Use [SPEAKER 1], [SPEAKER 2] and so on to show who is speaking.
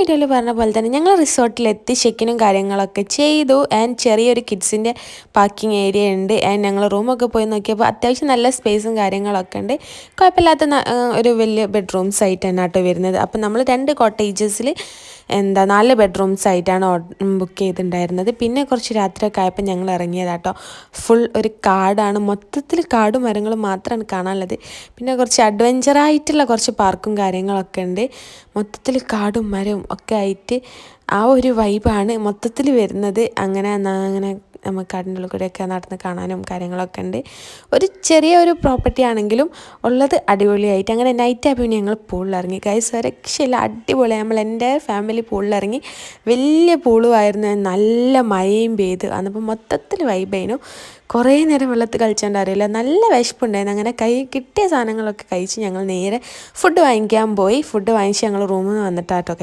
[SPEAKER 1] വീഡിയോയിൽ പറഞ്ഞ പോലെ തന്നെ ഞങ്ങൾ റിസോർട്ടിലെത്തി ചെക്കിനും കാര്യങ്ങളൊക്കെ ചെയ്തു. ആൻഡ് ചെറിയൊരു കിഡ്സിൻ്റെ പാർക്കിംഗ് ഏരിയ ഉണ്ട്. ആൻഡ് ഞങ്ങൾ റൂമൊക്കെ പോയി നോക്കിയപ്പോൾ അത്യാവശ്യം നല്ല സ്പേസും കാര്യങ്ങളൊക്കെ ഉണ്ട്. കുഴപ്പമില്ലാത്ത ഒരു വലിയ ബെഡ്റൂംസ് ആയിട്ട് തന്നെ കേട്ടോ വരുന്നത്. അപ്പം നമ്മൾ 2 കോട്ടേജസിൽ 4 ബെഡ്റൂംസ് ആയിട്ടാണ് ബുക്ക് ചെയ്തിട്ടുണ്ടായിരുന്നത്. പിന്നെ കുറച്ച് രാത്രിയൊക്കെ ആയപ്പോൾ ഞങ്ങൾ ഇറങ്ങിയതാട്ടോ. ഫുൾ ഒരു കാടാണ്, മൊത്തത്തിൽ കാടും മരങ്ങളും മാത്രമാണ് കാണാനുള്ളത്. പിന്നെ കുറച്ച് അഡ്വഞ്ചറായിട്ടുള്ള കുറച്ച് പാർക്കും കാര്യങ്ങളൊക്കെ ഉണ്ട്. മൊത്തത്തിൽ കാടും മരവും ഒക്കെ ആയിട്ട് ആ ഒരു വൈബാണ് മൊത്തത്തിൽ വരുന്നത്. അങ്ങനെ നമുക്ക് കാടിൻ്റെ ഉള്ളിൽ കൂടെയൊക്കെ നടന്ന് കാണാനും കാര്യങ്ങളൊക്കെ ഉണ്ട്. ഒരു ചെറിയൊരു പ്രോപ്പർട്ടി ആണെങ്കിലും ഉള്ളത് അടിപൊളിയായിട്ട്. അങ്ങനെ നൈറ്റ് ആയപ്പോൾ ഞങ്ങൾ പൂളിലിറങ്ങി. ഗൈസ് ഒരു രക്ഷയില്ല, അടിപൊളിയായി. നമ്മൾ എൻ്റെ ഫാമിലി പൂളിലിറങ്ങി. വലിയ പൂളുമായിരുന്നു, നല്ല മഴയും പെയ്ത് അന്നപ്പോൾ മൊത്തത്തിൽ വൈബായിരുന്നു. കുറേ നേരം വെള്ളത്തിൽ കളിച്ചാണ്ട് അറിയില്ല, നല്ല വിശപ്പുണ്ടായിരുന്നു. അങ്ങനെ കിട്ടിയ സാധനങ്ങളൊക്കെ കഴിച്ച് ഞങ്ങൾ നേരെ ഫുഡ് വാങ്ങിക്കാൻ പോയി. ഫുഡ് വാങ്ങിച്ച് ഞങ്ങൾ റൂമിൽ നിന്ന് വന്നിട്ടാട്ടോ കഴിച്ചു.